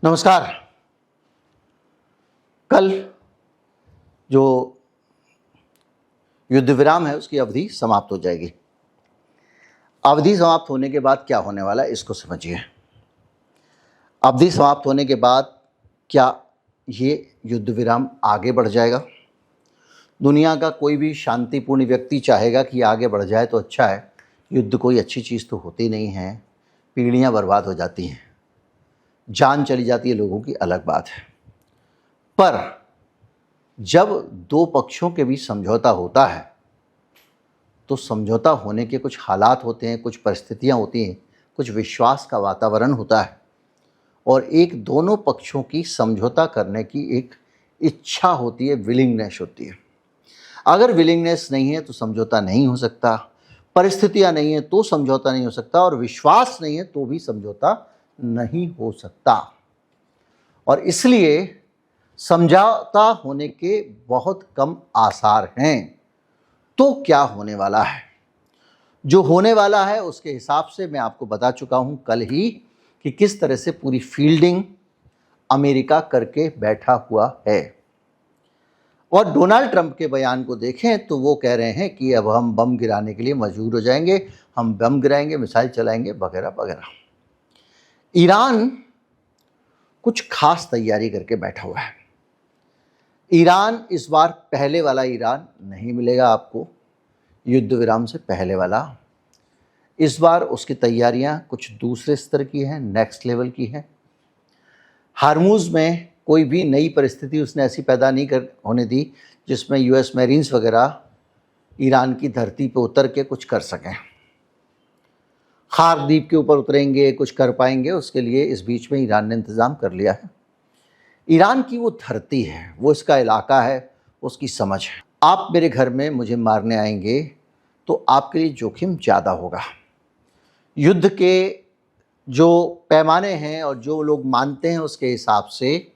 नमस्कार। कल जो युद्ध विराम है उसकी अवधि समाप्त हो जाएगी। अवधि समाप्त होने के बाद क्या होने वाला है इसको समझिए। अवधि समाप्त होने के बाद क्या ये युद्ध विराम आगे बढ़ जाएगा? दुनिया का कोई भी शांतिपूर्ण व्यक्ति चाहेगा कि आगे बढ़ जाए तो अच्छा है। युद्ध कोई अच्छी चीज़ तो होती नहीं है, पीढ़ियाँ बर्बाद हो जाती हैं, जान चली जाती है लोगों की, अलग बात है। पर जब दो पक्षों के बीच समझौता होता है तो समझौता होने के कुछ हालात होते हैं, कुछ परिस्थितियां होती हैं, कुछ विश्वास का वातावरण होता है और एक दोनों पक्षों की समझौता करने की एक इच्छा होती है, विलिंगनेस होती है। अगर विलिंगनेस नहीं है तो समझौता नहीं हो सकता, परिस्थितियां नहीं है तो समझौता नहीं हो सकता और विश्वास नहीं है तो भी समझौता नहीं हो सकता। और इसलिए समझौता होने के बहुत कम आसार हैं। तो क्या होने वाला है? जो होने वाला है उसके हिसाब से मैं आपको बता चुका हूं कल ही कि किस तरह से पूरी फील्डिंग अमेरिका करके बैठा हुआ है। और डोनाल्ड ट्रंप के बयान को देखें तो वो कह रहे हैं कि अब हम बम गिराने के लिए मजबूर हो जाएंगे, हम बम गिराएंगे, मिसाइल चलाएंगे, वगैरह वगैरह। ईरान कुछ खास तैयारी करके बैठा हुआ है। ईरान इस बार पहले वाला ईरान नहीं मिलेगा आपको, युद्ध विराम से पहले वाला। इस बार उसकी तैयारियां कुछ दूसरे स्तर की हैं, नेक्स्ट लेवल की हैं। हार्मूज में कोई भी नई परिस्थिति उसने ऐसी पैदा नहीं होने दी जिसमें यूएस मैरीन्स वगैरह ईरान की धरती पर उतर के कुछ कर सकें। खार द्वीप के ऊपर उतरेंगे, कुछ कर पाएंगे, उसके लिए इस बीच में ईरान ने इंतज़ाम कर लिया है। ईरान की वो धरती है, वो इसका इलाका है, उसकी समझ है। आप मेरे घर में मुझे मारने आएंगे तो आपके लिए जोखिम ज़्यादा होगा। युद्ध के जो पैमाने हैं और जो लोग मानते हैं उसके हिसाब से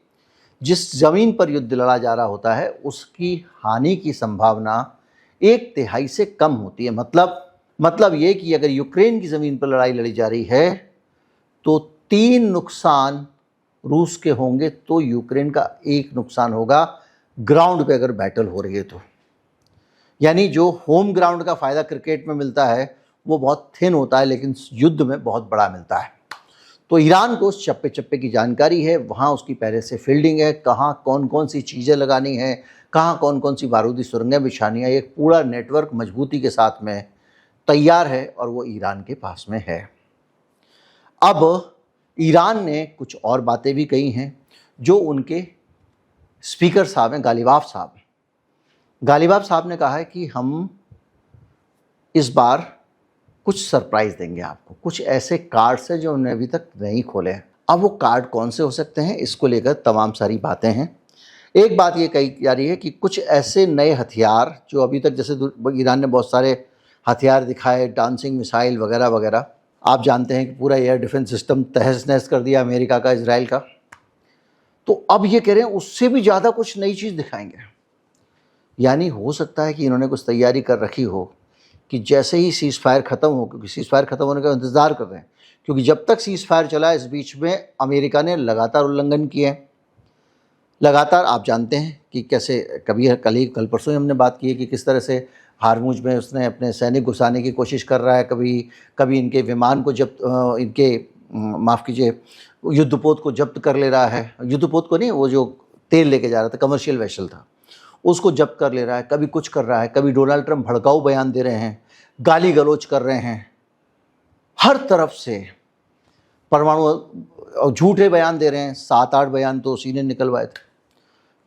जिस ज़मीन पर युद्ध लड़ा जा रहा होता है उसकी हानि की संभावना 1/3 से कम होती है। मतलब ये कि अगर यूक्रेन की ज़मीन पर लड़ाई लड़ी जा रही है तो 3 नुकसान रूस के होंगे तो यूक्रेन का 1 नुकसान होगा ग्राउंड पे अगर बैटल हो रही है तो। यानी जो होम ग्राउंड का फ़ायदा क्रिकेट में मिलता है वो बहुत थिन होता है लेकिन युद्ध में बहुत बड़ा मिलता है। तो ईरान को उस चप्पे चप्पे की जानकारी है, वहाँ उसकी पहले से फील्डिंग है, कहाँ कौन कौन सी चीज़ें लगानी है, कहाँ कौन कौन सी बारूदी सुरंगें बिछानी है, एक पूरा नेटवर्क मजबूती के साथ में तैयार है और वो ईरान के पास में है। अब ईरान ने कुछ और बातें भी कही हैं जो उनके स्पीकर साहब हैं, गालिबाफ साहब ने कहा है कि हम इस बार कुछ सरप्राइज़ देंगे आपको, कुछ ऐसे कार्ड्स हैं जो उन्होंने अभी तक नहीं खोले हैं। अब वो कार्ड कौन से हो सकते हैं इसको लेकर तमाम सारी बातें हैं। एक बात ये कही जा रही है कि कुछ ऐसे नए हथियार जो अभी तक, जैसे ईरान ने बहुत सारे हथियार दिखाए, डांसिंग मिसाइल वगैरह वगैरह, आप जानते हैं कि पूरा एयर डिफेंस सिस्टम तहस नहस कर दिया अमेरिका का, इजराइल का। तो अब ये कह रहे हैं उससे भी ज़्यादा कुछ नई चीज़ दिखाएंगे। यानी हो सकता है कि इन्होंने कुछ तैयारी कर रखी हो कि जैसे ही सीज़ फायर ख़त्म हो, क्योंकि सीज़ फायर ख़त्म होने का इंतज़ार कर रहे हैं, क्योंकि जब तक सीज़ फायर चला इस बीच में अमेरिका ने लगातार उल्लंघन किए हैं। लगातार आप जानते हैं कि कैसे, कल परसों ही हमने बात की है कि किस तरह से हार्मूज में उसने अपने सैनिक घुसाने की कोशिश कर रहा है, कभी इनके विमान को जब्त, इनके माफ़ कीजिए युद्धपोत को जब्त कर ले रहा है। युद्धपोत को नहीं, वो जो तेल लेके जा रहा था, कमर्शियल वेसल था, उसको जब्त कर ले रहा है, कभी कुछ कर रहा है, कभी डोनाल्ड ट्रंप भड़काऊ बयान दे रहे हैं, गाली गलौज कर रहे हैं, हर तरफ से परमाणु झूठे बयान दे रहे हैं। 7-8 बयान तो उसी ने निकलवाए थे।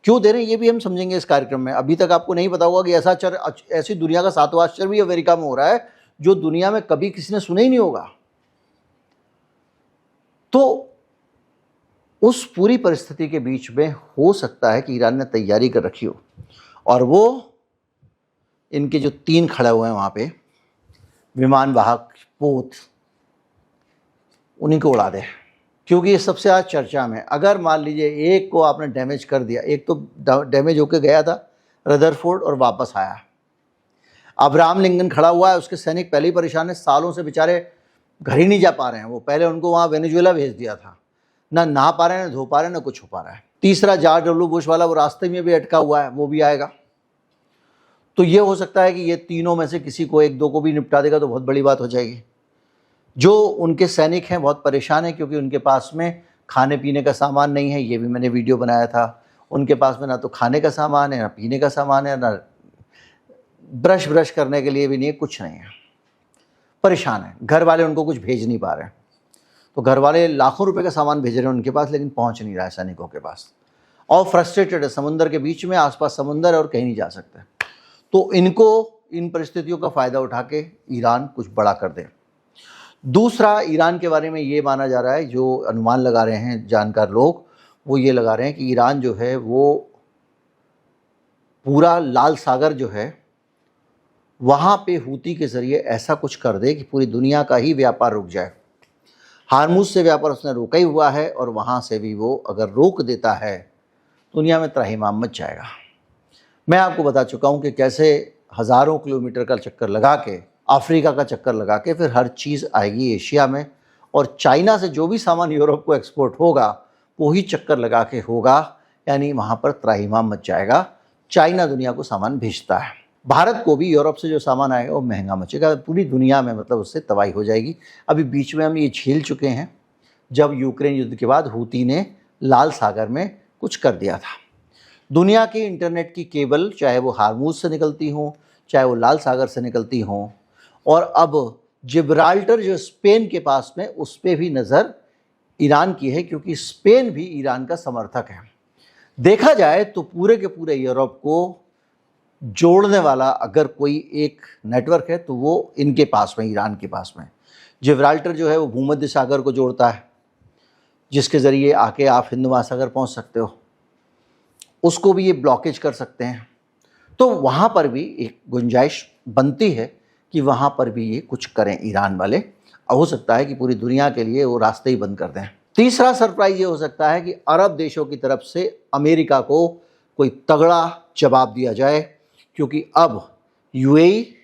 क्यों दे रहे हैं ये भी हम समझेंगे इस कार्यक्रम में। अभी तक आपको नहीं पता होगा कि ऐसी दुनिया का 7वां आश्चर्य भी अमेरिका में हो रहा है जो दुनिया में कभी किसी ने सुना ही नहीं होगा। तो उस पूरी परिस्थिति के बीच में हो सकता है कि ईरान ने तैयारी कर रखी हो और वो इनके जो 3 खड़े हुए हैं वहाँ पे विमान वाहक पोत, उन्हीं को उड़ा दे, क्योंकि ये सबसे आज चर्चा में। अगर मान लीजिए एक को आपने डैमेज कर दिया, एक तो डैमेज होकर गया था रदरफोर्ड और वापस आया, अब्राहम लिंकन खड़ा हुआ है, उसके सैनिक पहले ही परेशान है, सालों से बेचारे घर ही नहीं जा पा रहे हैं। वो पहले उनको वहाँ वेनेजुएला भेज दिया था, ना नहा पा रहे हैं, ना धो पा रहे हैं, ना कुछ हो पा रहा है। तीसरा जॉर्ज डब्ल्यू बुश वाला, वो रास्ते में भी अटका हुआ है, वो भी आएगा। तो ये हो सकता है कि ये तीनों में से किसी को, एक दो को भी निपटा देगा तो बहुत बड़ी बात हो जाएगी। जो उनके सैनिक हैं बहुत परेशान हैं, क्योंकि उनके पास में खाने पीने का सामान नहीं है। ये भी मैंने वीडियो बनाया था। उनके पास में ना तो खाने का सामान है, ना पीने का सामान है, ना ब्रश करने के लिए भी नहीं है, कुछ नहीं है। परेशान है। घर वाले उनको कुछ भेज नहीं पा रहे हैं। तो घर वाले लाखों रुपए का सामान भेज रहे हैं उनके पास, लेकिन पहुंच नहीं रहा है सैनिकों के पास। और फ्रस्ट्रेटेड है, समुद्र के बीच में, आसपास समुद्र है और कहीं नहीं जा सकते। तो इनको, इन परिस्थितियों का फ़ायदा उठा के ईरान कुछ बड़ा कर दे। दूसरा, ईरान के बारे में ये माना जा रहा है, जो अनुमान लगा रहे हैं जानकार लोग, वो ये लगा रहे हैं कि ईरान जो है वो पूरा लाल सागर जो है वहाँ पे हूती के ज़रिए ऐसा कुछ कर दे कि पूरी दुनिया का ही व्यापार रुक जाए। हार्मुज से व्यापार उसने रोका ही हुआ है, और वहाँ से भी वो अगर रोक देता है दुनिया में त्राहिमाम मच जाएगा। मैं आपको बता चुका हूँ कि कैसे हज़ारों किलोमीटर का चक्कर लगा के, अफ्रीका का चक्कर लगा के फिर हर चीज़ आएगी एशिया में, और चाइना से जो भी सामान यूरोप को एक्सपोर्ट होगा वही चक्कर लगा के होगा, यानी वहाँ पर त्राहिमाम मच जाएगा। चाइना दुनिया को सामान भेजता है, भारत को भी यूरोप से जो सामान आएगा वो महंगा मचेगा, पूरी दुनिया में मतलब उससे तबाही हो जाएगी। अभी बीच में हम ये झेल चुके हैं, जब यूक्रेन युद्ध के बाद हूती ने लाल सागर में कुछ कर दिया था। दुनिया की इंटरनेट की केबल, चाहे वो हार्मुज से निकलती हों, चाहे वो लाल सागर से निकलती हों, और अब जिब्राल्टर जो स्पेन के पास में, उस पर भी नज़र ईरान की है, क्योंकि स्पेन भी ईरान का समर्थक है। देखा जाए तो पूरे के पूरे यूरोप को जोड़ने वाला अगर कोई एक नेटवर्क है तो वो इनके पास में, ईरान के पास में। जिब्राल्टर जो है वो भूमध्य सागर को जोड़ता है, जिसके ज़रिए आके आप हिंद महासागर पहुंच सकते हो, उसको भी ये ब्लॉकेज कर सकते हैं। तो वहाँ पर भी एक गुंजाइश बनती है कि वहाँ पर भी ये कुछ करें ईरान वाले। हो सकता है कि पूरी दुनिया के लिए वो रास्ते ही बंद कर दें। तीसरा सरप्राइज़ ये हो सकता है कि अरब देशों की तरफ से अमेरिका को कोई तगड़ा जवाब दिया जाए, क्योंकि अब यूएई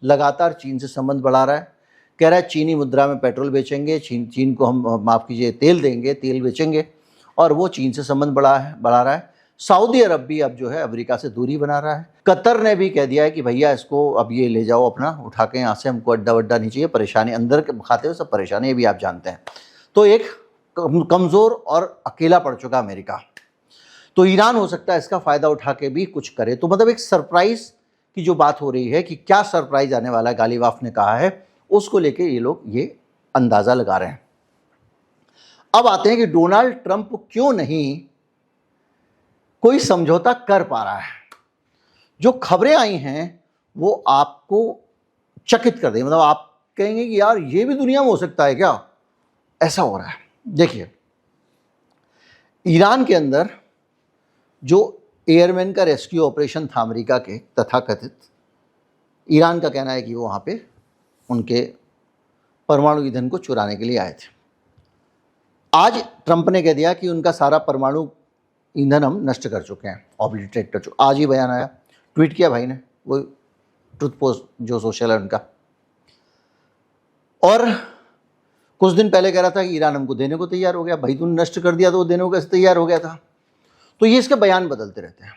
लगातार चीन से संबंध बढ़ा रहा है। कह रहा है चीनी मुद्रा में पेट्रोल बेचेंगे, चीन को हम, माफ़ कीजिए, तेल देंगे, तेल बेचेंगे, और वो चीन से संबंध बढ़ा रहा है। सऊदी अरब भी अब जो है अमेरिका से दूरी बना रहा है। कतर ने भी कह दिया है कि भैया इसको अब ये ले जाओ अपना उठा के यहाँ से, हमको अड्डा वड्डा नहीं चाहिए, परेशानी अंदर के खाते हुए सब परेशानी, ये भी आप जानते हैं। तो एक कमज़ोर और अकेला पड़ चुका अमेरिका। तो ईरान हो सकता है इसका फ़ायदा उठा के भी कुछ करे। तो मतलब एक सरप्राइज़ की जो बात हो रही है कि क्या सरप्राइज़ आने वाला है, गालिबाफ ने कहा है, उसको लेके ये लोग ये अंदाज़ा लगा रहे हैं। अब आते हैं कि डोनाल्ड ट्रंप क्यों नहीं कोई समझौता कर पा रहा है। जो खबरें आई हैं वो आपको चकित कर देंगे, मतलब आप कहेंगे कि यार ये भी दुनिया में हो सकता है क्या, ऐसा हो रहा है। देखिए, ईरान के अंदर जो एयरमैन का रेस्क्यू ऑपरेशन था अमेरिका के तथाकथित, ईरान का कहना है कि वो वहाँ पे उनके परमाणु ईंधन को चुराने के लिए आए थे। आज ट्रंप ने कह दिया कि उनका सारा परमाणु ईंधन हम नष्ट कर चुके हैं, ऑब्लिटरेट कर चुके। आज ही बयान आया, ट्वीट किया भाई ने, वो ट्रुथ पोस्ट जो सोशल है उनका। और कुछ दिन पहले कह रहा था कि ईरान हमको देने को तैयार हो गया। भाई तूने नष्ट कर दिया तो वो देने को कैसे तैयार हो गया था। तो ये इसके बयान बदलते रहते हैं।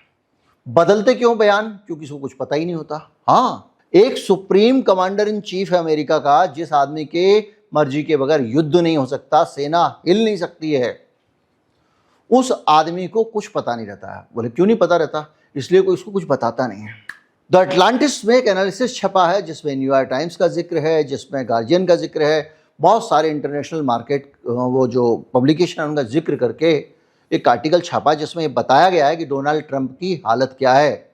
बदलते क्यों बयान? क्योंकि इसको कुछ पता ही नहीं होता। हाँ, एक सुप्रीम कमांडर इन चीफ है अमेरिका का, जिस आदमी के मर्जी के बगैर युद्ध नहीं हो सकता, सेना हिल नहीं सकती है, उस आदमी को कुछ पता नहीं रहता है। बोले क्यों नहीं पता रहता? इसलिए कोई इसको कुछ बताता नहीं है। द अटलांटिस में एक एनालिसिस छपा है, जिसमें न्यूयॉर्क टाइम्स का जिक्र है, जिसमें गार्जियन का जिक्र है, बहुत सारे इंटरनेशनल मार्केट वो जो पब्लिकेशन है उनका जिक्र करके एक आर्टिकल छपा, जिसमें बताया गया है कि डोनाल्ड ट्रंप की हालत क्या है।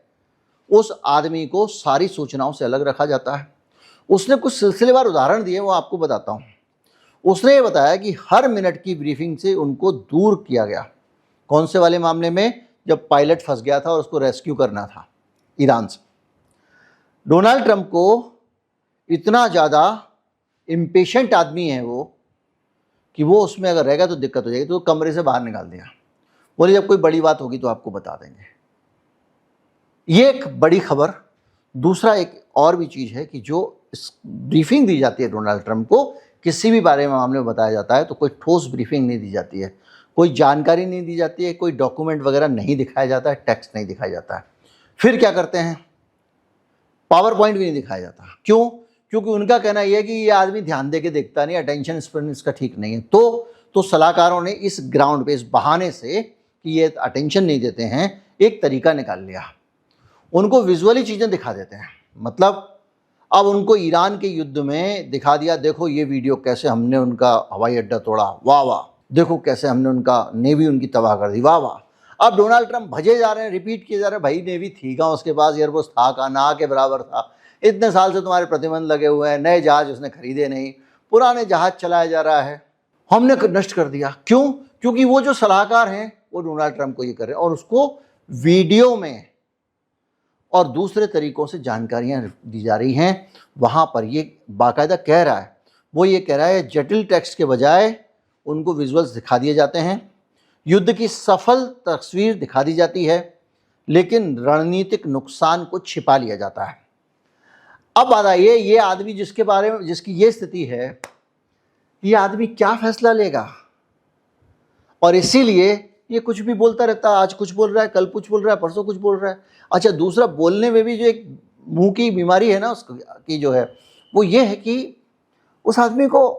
उस आदमी को सारी सूचनाओं से अलग रखा जाता है। उसने कुछ सिलसिलेवार उदाहरण दिए, वो आपको बताता हूँ। उसने ये बताया कि हर मिनट की ब्रीफिंग से उनको दूर किया गया। कौन से वाले मामले में? जब पायलट फंस गया था और उसको रेस्क्यू करना था ईरान से। डोनाल्ड ट्रंप को इतना ज़्यादा इम्पेशेंट आदमी है वो कि वो उसमें अगर रहेगा तो दिक्कत हो जाएगी, तो कमरे से बाहर निकाल दिया। बोले जब कोई बड़ी बात होगी तो आपको बता देंगे। ये एक बड़ी खबर। दूसरा एक और भी चीज़ है कि जो ब्रीफिंग दी जाती है डोनाल्ड ट्रंप को, किसी भी बारे में मामले में बताया जाता है तो कोई ठोस ब्रीफिंग नहीं दी जाती है। कोई जानकारी नहीं दी जाती है, कोई डॉक्यूमेंट वगैरह नहीं दिखाया जाता है, टेक्स्ट नहीं दिखाया जाता है। फिर क्या करते हैं, पावर पॉइंट भी नहीं दिखाया जाता। क्यों? क्योंकि उनका कहना यह है कि ये आदमी ध्यान दे के देखता नहीं, अटेंशन स्पैन इसका ठीक नहीं है। तो सलाहकारों ने इस ग्राउंड पे, इस बहाने से कि ये अटेंशन नहीं देते हैं, एक तरीका निकाल लिया, उनको विजुअली चीज़ें दिखा देते हैं। मतलब अब उनको ईरान के युद्ध में दिखा दिया, देखो ये वीडियो कैसे हमने उनका हवाई अड्डा तोड़ा, वाह वाह, देखो कैसे हमने उनका नेवी उनकी तबाह कर दी, वाह वाह। अब डोनाल्ड ट्रंप भजे जा रहे हैं, रिपीट किए जा रहे हैं, भाई नेवी थी कहाँ उसके पास, एयरफोर्स था कहाँ, ना के बराबर था, इतने साल से तुम्हारे प्रतिबंध लगे हुए हैं, नए जहाज उसने खरीदे नहीं, पुराने जहाज चलाया जा रहा है, हमने नष्ट कर दिया। क्यों? क्योंकि वो जो सलाहकार हैं वो डोनाल्ड ट्रंप को ये कर रहे हैं और उसको वीडियो में और दूसरे तरीकों से जानकारियां दी जा रही हैं। वहां पर ये बाकायदा कह रहा है, वो ये कह रहा है जटिल टेक्स्ट के बजाय उनको विजुअल्स दिखा दिए जाते हैं, युद्ध की सफल तस्वीर दिखा दी जाती है, लेकिन रणनीतिक नुकसान को छिपा लिया जाता है। अब बात आई है, ये आदमी जिसके बारे में, जिसकी ये स्थिति है, ये आदमी क्या फैसला लेगा? और इसीलिए ये कुछ भी बोलता रहता है, आज कुछ बोल रहा है, कल कुछ बोल रहा है, परसों कुछ बोल रहा है। अच्छा, दूसरा बोलने में भी जो एक मुंह की बीमारी है ना उसकी जो है, वो ये है कि उस आदमी को,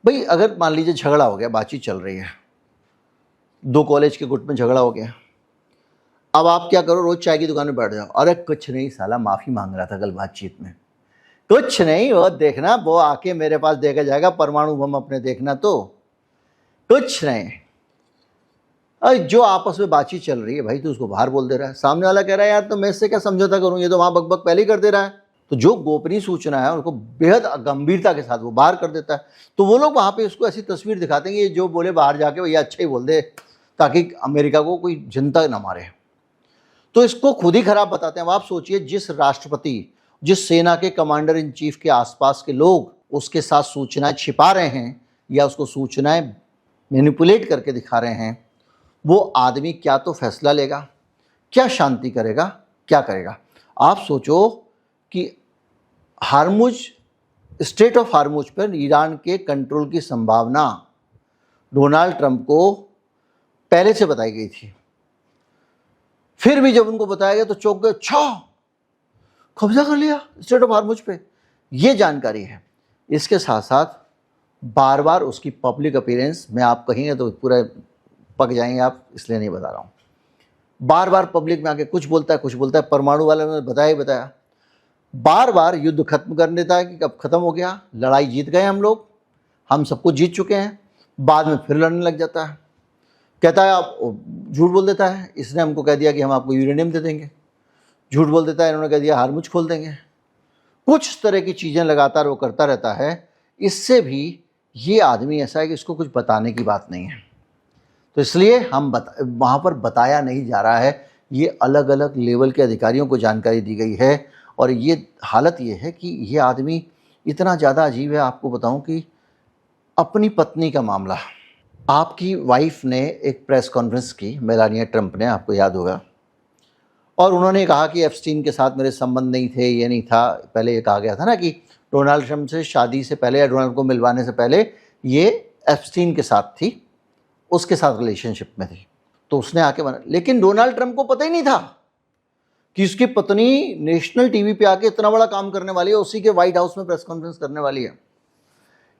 भाई अगर मान लीजिए झगड़ा हो गया, बातचीत चल रही है, दो कॉलेज के गुट में झगड़ा हो गया, अब आप क्या करो, रोज चाय की दुकान में बैठ जाओ, अरे कुछ नहीं साला माफ़ी मांग रहा था कल बातचीत में, कुछ नहीं, वो देखना, वो आके मेरे पास देखा जाएगा परमाणु बम अपने, देखना, तो कुछ नहीं। अरे जो आपस में बातचीत चल रही है भाई, तो उसको बाहर बोल दे रहा है, सामने वाला कह रहा है यार तो मैं इससे क्या समझौता करूं, ये तो वहां बकबक पहले ही कर दे रहा है। तो जो गोपनीय सूचना है उनको बेहद गंभीरता के साथ वो बाहर कर देता है। तो वो लोग वहां पे उसको ऐसी तस्वीर दिखाते हैं कि ये जो बोले बाहर जाके भैया अच्छा ही बोल दे, ताकि अमेरिका को कोई जनता ना मारे। तो इसको खुद ही खराब बताते हैं। अब आप सोचिए, जिस राष्ट्रपति, जिस सेना के कमांडर इन चीफ के आसपास के लोग उसके साथ सूचनाएं छिपा रहे हैं या उसको सूचनाएं मैनिपुलेट करके दिखा रहे हैं, वो आदमी क्या तो फैसला लेगा, क्या शांति करेगा, क्या करेगा? आप सोचो कि हार्मुज, स्ट्रेट ऑफ हार्मुज पर ईरान के कंट्रोल की संभावना डोनाल्ड ट्रंप को पहले से बताई गई थी, फिर भी जब उनको बताया गया तो चौंक गए, अच्छा कब्जा कर लिया स्ट्रेट ऑफ हार्मुज पे, ये जानकारी है। इसके साथ साथ बार बार उसकी पब्लिक अपीयरेंस, मैं आप कहेंगे तो पूरा पक जाएंगे आप, इसलिए नहीं बता रहा हूँ, बार बार पब्लिक में आके कुछ बोलता है, कुछ बोलता है, परमाणु वाले ने बताया ही बताया, बार बार युद्ध खत्म कर देता है कि अब खत्म हो गया, लड़ाई जीत गए हम लोग, हम सब कुछ जीत चुके हैं, बाद में फिर लड़ने लग जाता है, कहता है, आप झूठ बोल देता है, इसने हमको कह दिया कि हम आपको यूरेनियम दे देंगे, झूठ बोल देता है, इन्होंने कह दिया हार्मुज खोल देंगे, कुछ तरह की चीज़ें लगातार वो करता रहता है। इससे भी ये आदमी ऐसा है कि इसको कुछ बताने की बात नहीं है, तो इसलिए हम वहाँ पर बताया नहीं जा रहा है। ये अलग अलग लेवल के अधिकारियों को जानकारी दी गई है और ये हालत ये है कि ये आदमी इतना ज़्यादा अजीब है। आपको बताऊं कि अपनी पत्नी का मामला, आपकी वाइफ ने एक प्रेस कॉन्फ्रेंस की, मेलानिया ट्रंप ने, आपको याद होगा, और उन्होंने कहा कि एप्स्टीन के साथ मेरे संबंध नहीं थे, ये नहीं था। पहले ये कहा गया था ना कि डोनाल्ड ट्रंप से शादी से पहले या डोनाल्ड को मिलवाने से पहले ये एप्स्टीन के साथ थी, उसके साथ रिलेशनशिप में थी, तो उसने आके बना। लेकिन डोनाल्ड ट्रंप को पता ही नहीं था कि उसकी पत्नी नेशनल टीवी पे आके इतना बड़ा काम करने वाली है, उसी के व्हाइट हाउस में प्रेस कॉन्फ्रेंस करने वाली है।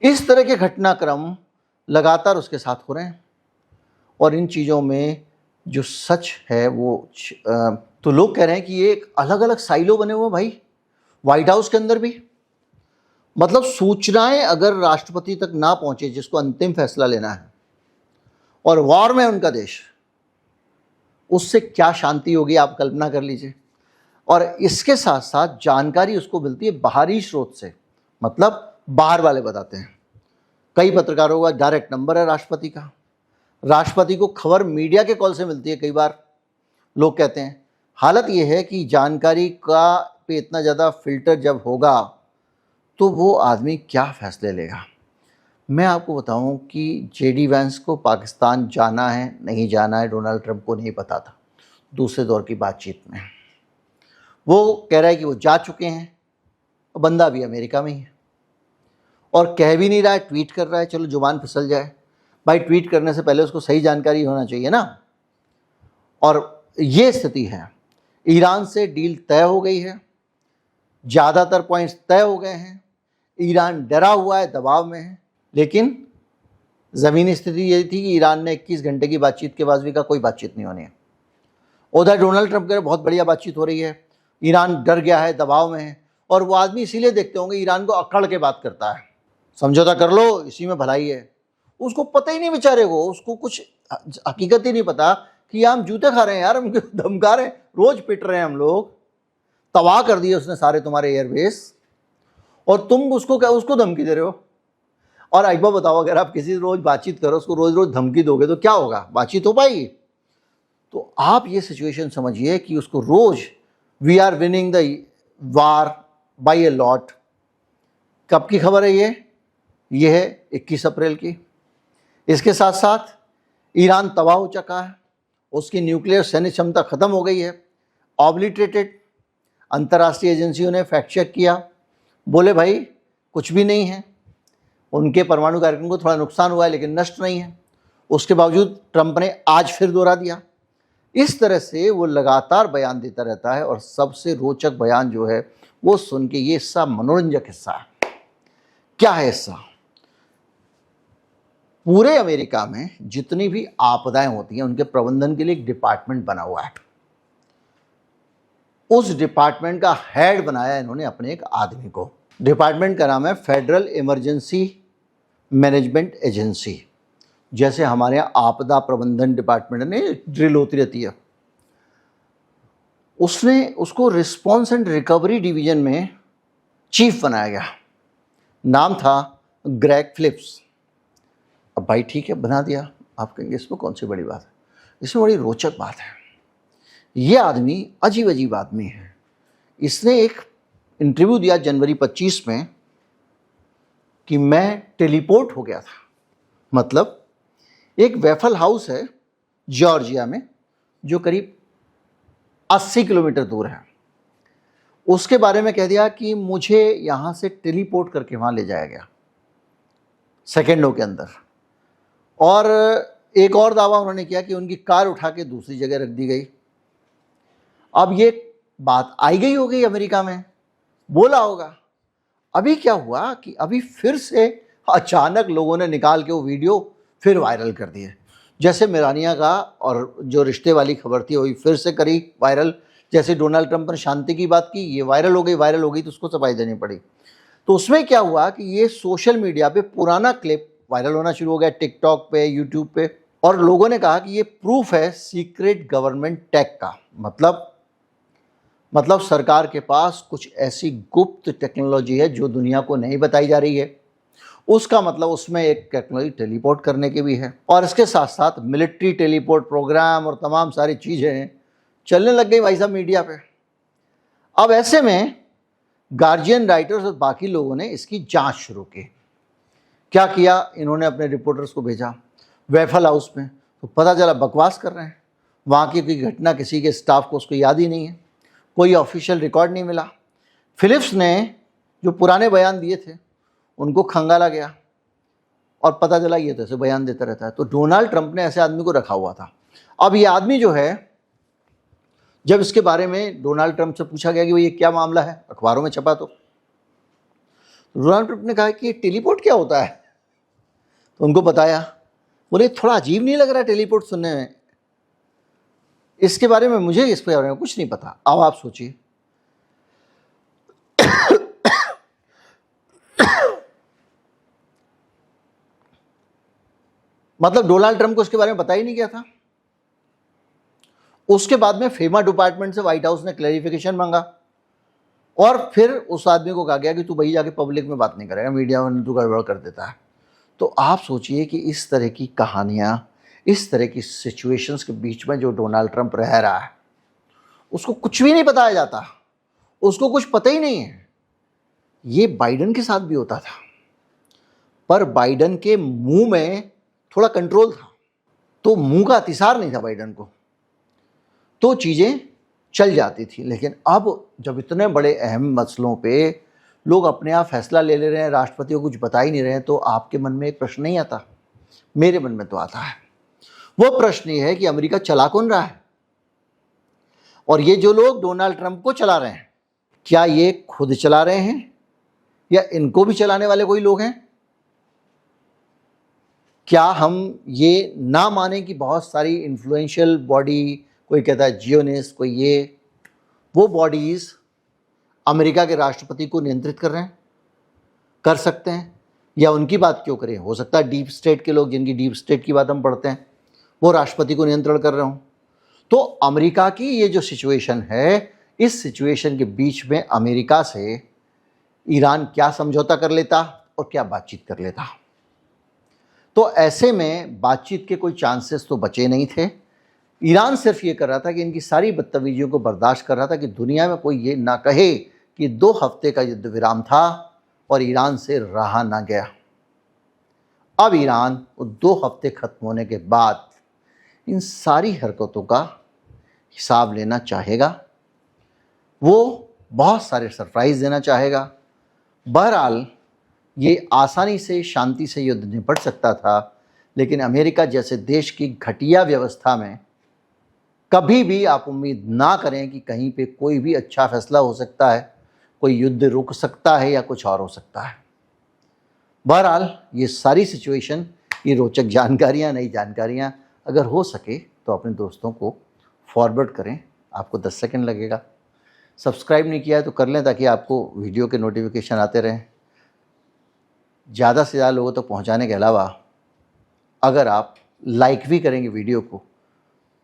इस तरह के घटनाक्रम लगातार उसके साथ हो रहे हैं और इन चीज़ों में जो सच है वो तो लोग कह रहे हैं कि ये एक अलग अलग साइलो बने हुए भाई, व्हाइट हाउस के अंदर भी। मतलब सूचनाएं अगर राष्ट्रपति तक ना पहुंचे, जिसको अंतिम फैसला लेना है, और वॉर में उनका देश, उससे क्या शांति होगी आप कल्पना कर लीजिए। और इसके साथ साथ जानकारी उसको मिलती है बाहरी स्रोत से, मतलब बाहर वाले बताते हैं। कई पत्रकारों का डायरेक्ट नंबर है राष्ट्रपति का, राष्ट्रपति को खबर मीडिया के कॉल से मिलती है कई बार, लोग कहते हैं। हालत यह है कि जानकारी का पे इतना ज़्यादा फिल्टर जब होगा तो वो आदमी क्या फैसले लेगा। मैं आपको बताऊं कि जेडी वैंस को पाकिस्तान जाना है नहीं जाना है, डोनाल्ड ट्रंप को नहीं पता था। दूसरे दौर की बातचीत में वो कह रहा है कि वो जा चुके हैं, बंदा भी अमेरिका में ही है और कह भी नहीं रहा है, ट्वीट कर रहा है, चलो जुबान फिसल जाए। भाई ट्वीट करने से पहले उसको सही जानकारी होना चाहिए ना। और ये स्थिति है, ईरान से डील तय हो गई है, ज़्यादातर पॉइंट्स तय हो गए हैं, ईरान डरा हुआ है, दबाव में है, लेकिन ज़मीनी स्थिति ये थी कि ईरान ने 21 घंटे की बातचीत के बाद भी कहा कोई बातचीत नहीं होनी है। उधर डोनाल्ड ट्रंप के बहुत बढ़िया बातचीत हो रही है, ईरान डर गया है, दबाव में है, और वो आदमी इसीलिए देखते होंगे ईरान को अकड़ के बात करता है, समझौता कर लो, इसी में भलाई है। उसको पता ही नहीं बेचारे को, उसको कुछ हकीकत ही नहीं पता कि हम जूते खा रहे हैं यार, हम धमका रहे हैं, रोज पिट रहे हैं हम लोग, तबाह कर दिए उसने सारे तुम्हारे एयरबेस, और तुम उसको धमकी दे रहे हो। और एक बार बताओ, अगर आप किसी रोज बातचीत करो, उसको रोज रोज धमकी दोगे तो क्या होगा, बातचीत हो पाएगी? तो आप ये सिचुएशन समझिए कि उसको रोज we are winning the war by a lot. कब की खबर है ये है 21 अप्रैल की। इसके साथ साथ ईरान तबाह हो चुका है, उसकी न्यूक्लियर सैन्य क्षमता खत्म हो गई है, ऑब्लिटरेटेड। अंतर्राष्ट्रीय एजेंसियों ने फैक्ट चेक किया, बोले भाई कुछ भी नहीं है, उनके परमाणु कार्यक्रम को थोड़ा नुकसान हुआ है लेकिन नष्ट नहीं है। उसके बावजूद ट्रंप ने आज फिर दोहरा दिया। इस तरह से वो लगातार बयान देता रहता है, और सबसे रोचक बयान जो है वो सुन के, ये हिस्सा मनोरंजक हिस्सा है। क्या है हिस्सा? पूरे अमेरिका में जितनी भी आपदाएं होती हैं उनके प्रबंधन के लिए एक डिपार्टमेंट बना हुआ है। उस डिपार्टमेंट का हेड बनाया इन्होंने अपने एक आदमी को। डिपार्टमेंट का नाम है फेडरल इमरजेंसी मैनेजमेंट एजेंसी। जैसे हमारे यहाँ आपदा प्रबंधन डिपार्टमेंट ने ड्रिल होती रहती है, उसने उसको रिस्पॉन्स एंड रिकवरी डिवीजन में चीफ बनाया गया। नाम था ग्रेग फिलिप्स। अब भाई ठीक है, बना दिया। आप कहेंगे इसमें कौन सी बड़ी बात है? इसमें बड़ी रोचक बात है। ये आदमी अजीब अजीब आदमी है। इसने एक इंटरव्यू दिया जनवरी 25 में कि मैं टेलीपोर्ट हो गया था। मतलब एक वेफल हाउस है जॉर्जिया में जो करीब 80 किलोमीटर दूर है, उसके बारे में कह दिया कि मुझे यहाँ से टेलीपोर्ट करके वहाँ ले जाया गया सेकेंडों के अंदर। और एक और दावा उन्होंने किया कि उनकी कार उठा के दूसरी जगह रख दी गई। अब ये बात आई गई हो गई अमेरिका में, बोला होगा। अभी क्या हुआ कि अभी फिर से अचानक लोगों ने निकाल के वो वीडियो फिर वायरल कर दिए। जैसे मेलानिया का और जो रिश्ते वाली खबर थी वही फिर से करी वायरल। जैसे डोनाल्ड ट्रंप ने शांति की बात की, ये वायरल हो गई तो उसको सफाई देनी पड़ी। तो उसमें क्या हुआ कि ये सोशल मीडिया पे पुराना क्लिप वायरल होना शुरू हो गया, टिकटॉक पे, यूट्यूब पे, और लोगों ने कहा कि ये प्रूफ है सीक्रेट गवर्नमेंट टेक का। मतलब सरकार के पास कुछ ऐसी गुप्त टेक्नोलॉजी है जो दुनिया को नहीं बताई जा रही है। उसका मतलब उसमें एक टेक्नोलॉजी टेलीपोर्ट करने की भी है, और इसके साथ साथ मिलिट्री टेलीपोर्ट प्रोग्राम और तमाम सारी चीज़ें चलने लग गई भाई साहब मीडिया पे। अब ऐसे में गार्जियन राइटर्स और बाकी लोगों ने इसकी जांच शुरू की। क्या किया इन्होंने? अपने रिपोर्टर्स को भेजा वेफल हाउस में, तो पता चला बकवास कर रहे हैं। वहाँ की कोई घटना किसी के स्टाफ को उसको याद ही नहीं है, कोई ऑफिशियल रिकॉर्ड नहीं मिला। फिलिप्स ने जो पुराने बयान दिए थे उनको खंगाला गया, और पता चला ये तो ऐसे बयान देता रहता है। तो डोनाल्ड ट्रंप ने ऐसे आदमी को रखा हुआ था। अब ये आदमी जो है, जब इसके बारे में डोनाल्ड ट्रंप से पूछा गया कि भाई ये क्या मामला है, अखबारों में छपा, तो डोनाल्ड ट्रंप ने कहा कि ये टेलीपोर्ट क्या होता है। तो उनको बताया, बोले थोड़ा अजीब नहीं लग रहा है टेलीपोर्ट सुनने में? इसके बारे में मुझे इसके बारे में कुछ नहीं पता। अब आप सोचिए, मतलब डोनाल्ड ट्रंप को इसके बारे में पता ही नहीं क्या था। उसके बाद में फेमा डिपार्टमेंट से व्हाइट हाउस ने क्लैरिफिकेशन मांगा, और फिर उस आदमी को कहा गया कि तू भाई जाके पब्लिक में बात नहीं करेगा, मीडिया में तू गड़बड़ कर देता है। तो आप सोचिए कि इस तरह की कहानियां, इस तरह की सिचुएशंस के बीच में जो डोनाल्ड ट्रंप रह रहा है, उसको कुछ भी नहीं बताया जाता, उसको कुछ पता ही नहीं है। ये बाइडन के साथ भी होता था, पर बाइडन के मुंह में थोड़ा कंट्रोल था, तो मुंह का अतिसार नहीं था बाइडन को, तो चीज़ें चल जाती थी। लेकिन अब जब इतने बड़े अहम मसलों पे लोग अपने आप फैसला ले ले रहे हैं, राष्ट्रपति को कुछ बता ही नहीं रहे हैं, तो आपके मन में एक प्रश्न नहीं आता मेरे मन में तो आता है। वो प्रश्न ये है कि अमेरिका चला कौन रहा है, और ये जो लोग डोनाल्ड ट्रंप को चला रहे हैं, क्या ये खुद चला रहे हैं या इनको भी चलाने वाले कोई लोग हैं? क्या हम ये ना माने कि बहुत सारी इन्फ्लुएंशियल बॉडी, कोई कहता है जियोनिस्ट, कोई ये, वो बॉडीज अमेरिका के राष्ट्रपति को नियंत्रित कर रहे हैं, कर सकते हैं, या उनकी बात क्यों करें? हो सकता है डीप स्टेट के लोग, जिनकी डीप स्टेट की बात हम पढ़ते हैं, वो राष्ट्रपति को नियंत्रण कर रहे हों। तो अमेरिका की ये जो सिचुएशन है, इस सिचुएशन के बीच में अमेरिका से ईरान क्या समझौता कर लेता और क्या बातचीत कर लेता? तो ऐसे में बातचीत के कोई चांसेस तो बचे नहीं थे। ईरान सिर्फ ये कर रहा था कि इनकी सारी बदतमीजियों को बर्दाश्त कर रहा था कि दुनिया में कोई ये ना कहे कि 2 हफ्ते का युद्ध विराम था और ईरान से रहा ना गया। अब ईरान वो 2 हफ्ते खत्म होने के बाद इन सारी हरकतों का हिसाब लेना चाहेगा, वो बहुत सारे सरप्राइज देना चाहेगा। बहरहाल ये आसानी से, शांति से युद्ध निपट सकता था, लेकिन अमेरिका जैसे देश की घटिया व्यवस्था में कभी भी आप उम्मीद ना करें कि कहीं पे कोई भी अच्छा फैसला हो सकता है, कोई युद्ध रुक सकता है या कुछ और हो सकता है। बहरहाल ये सारी सिचुएशन, ये रोचक जानकारियाँ, नई जानकारियाँ अगर हो सके तो अपने दोस्तों को फॉरवर्ड करें। आपको 10 सेकंड लगेगा। सब्सक्राइब नहीं किया है तो कर लें, ताकि आपको वीडियो के नोटिफिकेशन आते रहें। ज़्यादा से ज़्यादा लोगों तक पहुंचाने के अलावा अगर आप लाइक भी करेंगे वीडियो को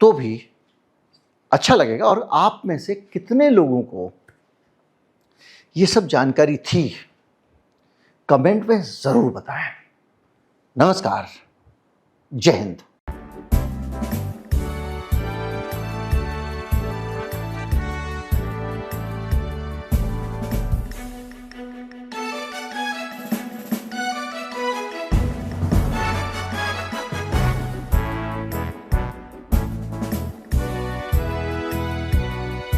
तो भी अच्छा लगेगा। और आप में से कितने लोगों को ये सब जानकारी थी, कमेंट में ज़रूर बताएं। नमस्कार, जय हिंद।